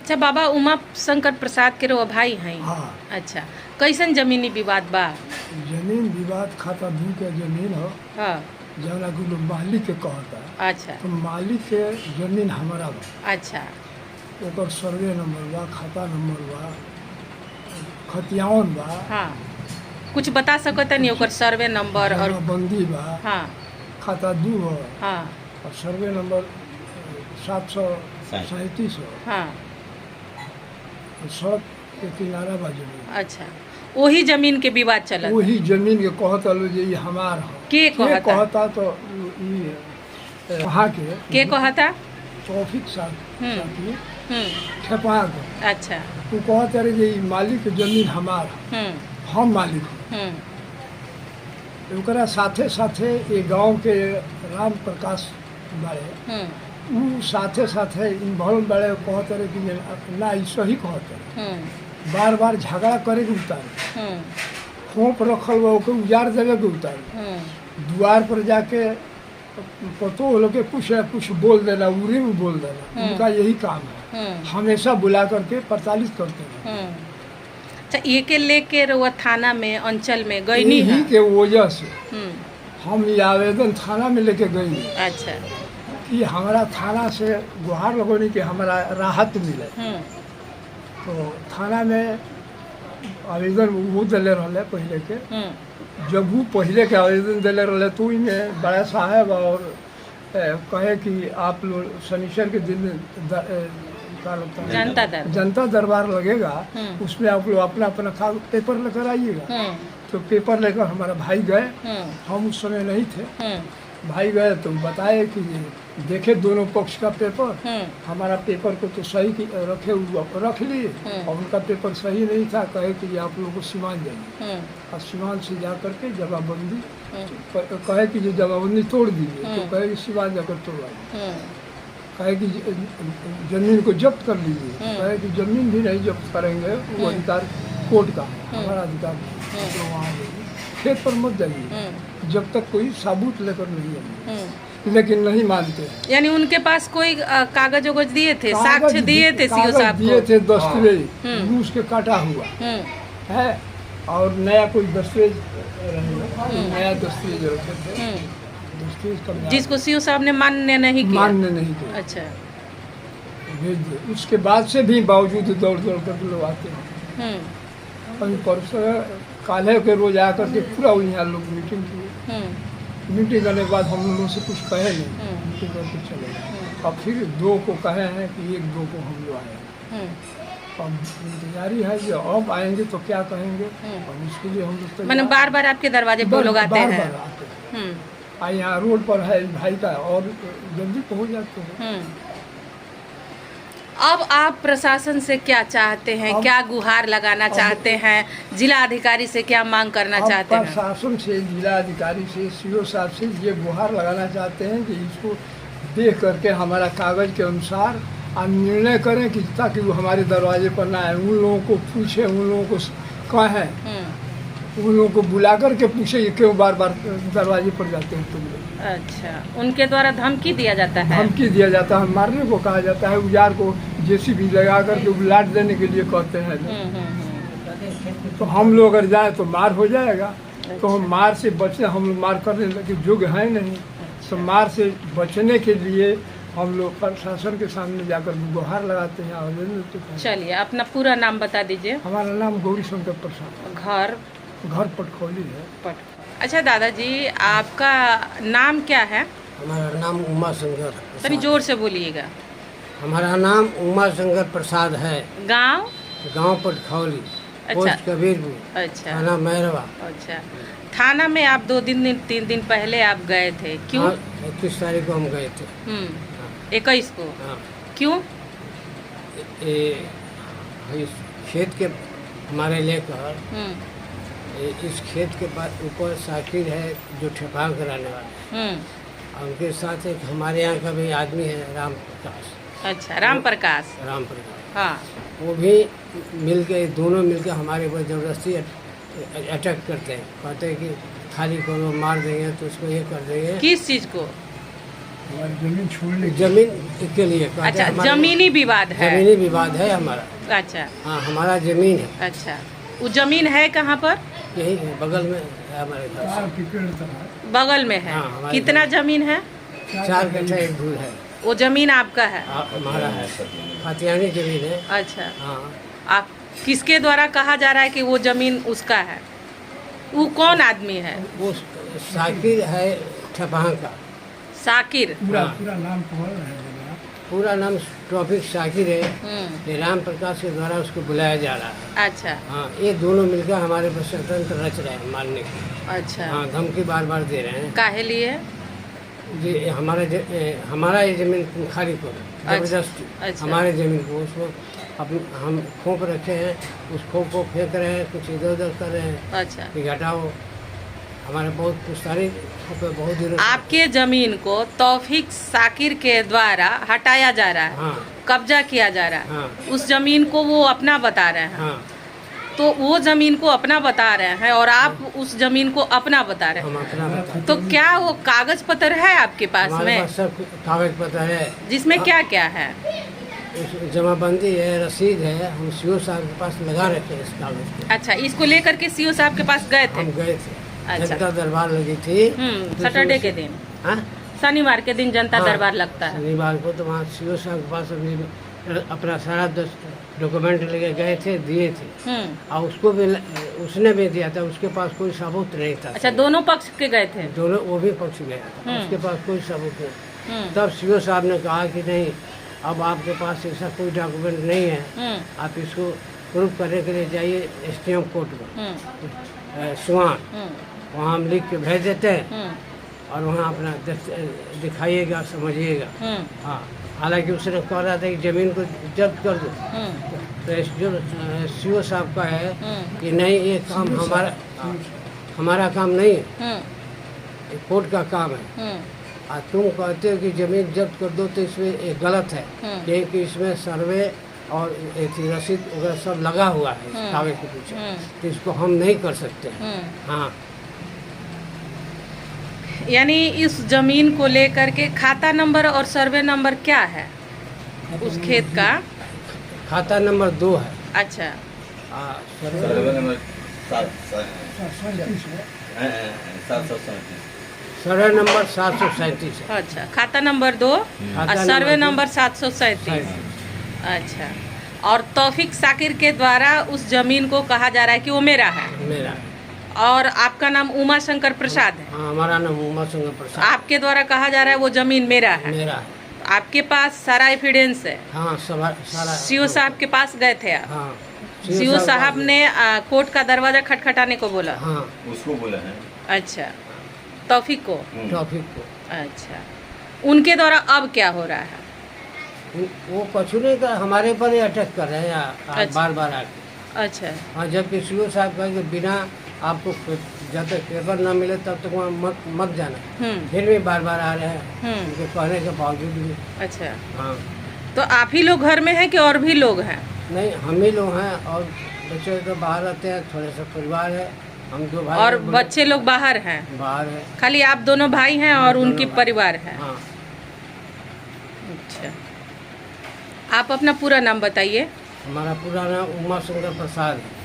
अच्छा बाबा उमा शंकर प्रसाद के रो भाई हैं। हाँ। अच्छा कैसन जमीनी विवाद बा? जमीन विवाद खाता दू के जमीन हो हाँ। जौना कि लोग मालिक के कहता। अच्छा तो मालिक के जमीन हमारा बा, अच्छा ओकर सर्वे नंबर बा, खाता नंबर बा, खतियावन बा, हाँ कुछ बता सकता नहीं ओकर सर्वे नंबर और बंदी बा, हाँ खाता दू हो हाँ और सर्वे नंबर 737 हो। हाँ सड़क के किनारा बा जमीन। अच्छा वही जमीन के विवाद चलत। वही जमीन के कहता लो जे ई हमार हो। के कहता? तो ई वहाँ के कहता? ट्रैफिक साथी हम्म खेपा के अच्छा तू कहता रहे जे ई मालिक के जमीन हमार हो, हम मालिक हो। हम्म ओकरा साथे साथे ये गांव के राम प्रकाश बाड़े उ साथे साथे इन्वॉल्व बाड़े। कहते रहे कि ना ई सही कहते रहे। बार बार झगड़ा करे के उतारे, खोप रखल बा ओके उजाड़ देवे के उतारे, द्वार पर जाके पतो लोग के कुछ बोल देना, उरी में बोल देना। उनका यही काम है, हमेशा बुला करके प्रताड़ित करते हैं। अच्छा ये के लेके रउआ थाना में अंचल में गईनी यही के वजह से हम ये आवेदन थाना में लेके गई अच्छा कि हमारा थाना से गुहार लगोनी कि हमारा राहत मिले। तो थाना में आवेदन वो दिले रहे पहले के। जब वो पहले के आवेदन दिले रहे तो इनमें बड़ा साहब और कहे कि आप लोग शनिचर के दिन जनता दरबार लगेगा, उसमें आप लोग अपना अपना पेपर लेकर आइएगा। तो पेपर लेकर हमारा भाई गए, हम उस समय नहीं थे। भाई गए तो बताए कि देखे दोनों पक्ष का पेपर। हमारा पेपर को तो सही रख लिए और उनका पेपर सही नहीं था। कहे कि आप लोगों को सीमान देंगे और सीमान से जा करके जमाबंदी कहे कि जो जमाबंदी तोड़ दीजिए। तो कहे कि सीमान जाकर तोड़वाइए। कहे कि जमीन को जब्त कर लीजिए। कहे कि जमीन भी नहीं जब्त करेंगे, वो अधिकार कोर्ट का है, हमारा अधिकार तो वहाँ खेत पर मत जाइए जब तक कोई सबूत लेकर नहीं आए। लेकिन नहीं मानते। यानी उनके पास कोई कागज वगज दिए थे, साक्ष्य दिए थे सीओ साहब को? दिए थे, दस्तावेज रूस के काटा हुआ है और नया कोई दस्तावेज नया दस्तावेज रखे थे, जिसको सीओ साहब ने मान्य नहीं किया। अच्छा भेज दिए। उसके बाद से भी बावजूद दौड़ दौड़ कर लोग आते हैं। अभी परसों काले के रोज आकर के पूरा यहाँ लोग मीटिंग किए। मीटिंग करने के बाद हम लोगों से कुछ कहे नहीं, मीटिंग करके चले गए। अब फिर 2 को कहे हैं कि 1-2 को हम लोग आए। अब इंतजारी है जो अब आएंगे तो क्या कहेंगे, और उसके लिए हम लोग मैंने बार बार आपके दरवाजे पर लोग आते हैं। यहाँ रोड पर है भाई का और जल्दी पहुँच जाते हैं। अब आप प्रशासन से क्या चाहते हैं, क्या गुहार लगाना चाहते हैं, जिला अधिकारी से क्या मांग करना चाहते हैं? प्रशासन से, जिला अधिकारी से, सीओ साहब से ये गुहार लगाना चाहते हैं कि इसको देख करके हमारा कागज के अनुसार निर्णय करें कि ताकि वो हमारे दरवाजे पर ना आए। उन लोगों को पूछे, उन लोगों को कहें, उन लोगों को बुला करके पूछे ये क्यों बार बार दरवाजे पर जाते हैं तुम लोग। अच्छा उनके द्वारा धमकी दिया जाता है? धमकी दिया जाता है, मारने को कहा जाता है, उजार को जेसीबी लगा करके उलाट देने के लिए कहते हैं। तो हम लोग अगर जाए तो मार हो जाएगा। तो हम मार से बचने, हम लोग मार करने के योग्य है नहीं। तो मार से बचने के लिए हम लोग प्रशासन के सामने जाकर गुहार लगाते हैं, आवेदन देते हैं। चलिए अपना पूरा नाम बता दीजिए। हमारा नाम गौरी शंकर प्रसाद, घर पटखौली है। अच्छा दादाजी आपका नाम क्या है? हमारा नाम उमा शंकर। तभी जोर से बोलिएगा। हमारा नाम उमा शंकर प्रसाद है। गांव पटखौली, पोस्ट कबीरपुर, अच्छा थाना मैरवा। अच्छा थाना में आप 2-3 दिन पहले आप गए थे, क्यों? 21 तारीख को हम गए थे। 21 को? क्यों? इस खेत के हमारे लेकर इस खेत के ऊपर साकिर है जो ठेपान कराने वाला, उनके साथ एक हमारे यहाँ का भी आदमी है राम प्रकाश। अच्छा राम प्रकाश। हाँ वो भी मिलके, दोनों मिलके हमारे ऊपर जबरदस्ती अटैक करते हैं। कहते हैं कि खाली को मार देंगे तो उसको ये कर देंगे। किस चीज़ को? हमारी जमीन छोड़ने की। जमीन के लिए कहते अच्छा, हैं हमारे- जमीनी विवाद है। जमीनी विवाद है हमारा। अच्छा हाँ, हमारा जमीन है, अच्छा, वो जमीन है कहाँ पर? यही बगल में है हमारे घर से। 4 की पेड़ तरह बगल में है। हाँ, हमारे कितना जमीन है? 4 कट्ठा 1 धूल है। वो जमीन आपका है? हमारा है, खातियानी जमीन है। अच्छा, हाँ, आप किसके द्वारा कहा जा रहा है कि वो जमीन उसका है? वो कौन आदमी है? वो साकिर है ठपाहा का। साकिर। पूरा हाँ। पूरा नाम बोल रहे हैं जरा। पूरा नाम टॉपिक साकिर है। हम्म, ये राम प्रकाश के द्वारा उसको बुलाया जा रहा है। अच्छा हाँ, ये दोनों मिलकर हमारे पर षड्यंत्र रच रहे हैं मारने की। अच्छा, हाँ, धमकी बार बार दे रहे हैं। काहे लिए? ये हमारा ये जमीन खाली को जबरदस्ती अच्छा। हमारे जमीन को उसको हम खोप रखे हैं, उस खोप को फेंक रहे हैं, कुछ इधर उधर कर रहे हैं अच्छा, कि घटाओ। हमारे बहुत पुश्तारी पे बहुत दिनों से- आपके जमीन को तौफीक साकिर के द्वारा हटाया जा रहा है, हाँ कब्जा किया जा रहा है। हाँ उस जमीन को वो अपना बता रहे हैं। हाँ, तो वो जमीन को अपना बता रहे हैं और आप उस जमीन को अपना बता रहे हम हैं। अपना बता। तो क्या वो कागज पत्र है आपके पास हमारे में, पास सब कागज पत्र है, जिसमें क्या क्या है? उस जमाबंदी है, रसीद है। हम सीओ साहब के पास लगा रखे हैं इस कागज को। अच्छा, इसको लेकर के सीओ साहब के पास गए थे? हम गए थे, अच्छा। जनता दरबार लगी थी। सैटरडे के दिन, हाँ, शनिवार के दिन जनता हाँ, दरबार लगता है। शनिवार को तो वहाँ सीओ साहब के पास अपना सारा डॉक्यूमेंट लेके गए थे, दिए थे। और उसको भी उसने भी दिया था, उसके पास कोई सबूत नहीं था। अच्छा, दोनों पक्ष के गए थे? दोनों, वो भी पक्ष गया था, उसके पास कोई सबूत नहीं। हम्म, तब सीओ साहब ने कहा कि नहीं, अब आपके पास ऐसा कोई डॉक्यूमेंट नहीं है, हम्म, आप इसको प्रूफ करने के लिए जाइए एसडीएम कोर्ट में, हम्म, सुहान। हम्म, वहाँ हम लिख के भेज देते हैं हम्म, और वहाँ अपना दिखाइएगा, समझिएगा। हम्म, हाँ, हालांकि उसने कह रहा था कि ज़मीन को जब्त कर दो। हम्म, तो जो सीओ साहब का है हम्म, कि नहीं, ये काम हमारा काम नहीं है, हम्म, ये कोर्ट का काम है। हम्म, और तुम कहते हो कि ज़मीन जब्त कर दो, तो इसमें ये गलत है, क्योंकि इसमें सर्वे और रसीद वगैरह सब लगा हुआ है इस कागज के पीछे, तो इसको हम नहीं कर सकते हैं। हम्म। हाँ, यानी इस जमीन को लेकर के खाता नंबर और सर्वे नंबर क्या है उस खेत का? खाता नंबर 2 है। अच्छा, सर्वे सर्वे नंबर 37 है। 737। सर्वे नंबर 737 है। अच्छा, खाता नंबर 2 और खाता सर्वे नंबर नंबर 737। अच्छा, और तौफीक साकिर के द्वारा उस जमीन को कहा जा रहा है कि वो मेरा है, मेरा है। और आपका नाम उमा शंकर प्रसाद है। हाँ, हमारा नाम उमा शंकर प्रसाद। आपके द्वारा कहा जा रहा है वो जमीन मेरा है। मेरा है। आपके पास सारा एविडेंस है। हाँ, सारा सीओ साहब के पास गए थे आप? हाँ, सीओ साहब ने कोर्ट का दरवाजा खटखटाने को बोला? हाँ, उसको बोला है अच्छा, तौफीक को? टॉपिक को। अच्छा, उनके द्वारा अब क्या हो रहा है? वो कुछ नहीं कर, हमारे पर ही अटैक कर रहे हैं अच्छा। बार बार आके। अच्छा, हाँ, जबकि सीओ साहब कहे कि बिना आपको जब तक पेपर ना मिले तब तक वहाँ मत जाना, फिर भी बार बार आ रहे हैं उनके कहने के बावजूद भी। अच्छा, हाँ, तो आप ही लोग घर में हैं कि और भी लोग हैं? नहीं, हम ही लोग हैं और बच्चे तो बाहर रहते हैं, थोड़े सा परिवार है, हम 2 भाई और हैं, बच्चे लोग बाहर हैं? बाहर है। खाली आप दोनों भाई हैं और दोनों उनकी भाई। परिवार है? हाँ, अच्छा, आप अपना पूरा नाम बताइए। हमारा पूरा नाम उमा शंकर प्रसाद है।